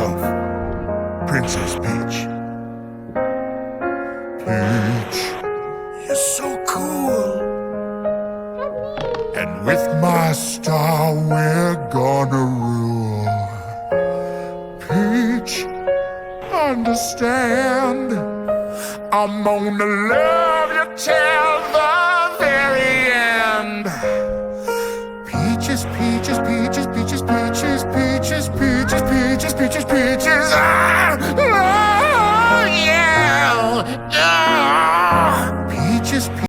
love, Princess Peach. Peach, you're so cool. And with my star, we're gonna rule. Peach, understand, I'm gonna love you till the very end. Peaches, peaches, peaches, peaches, peaches.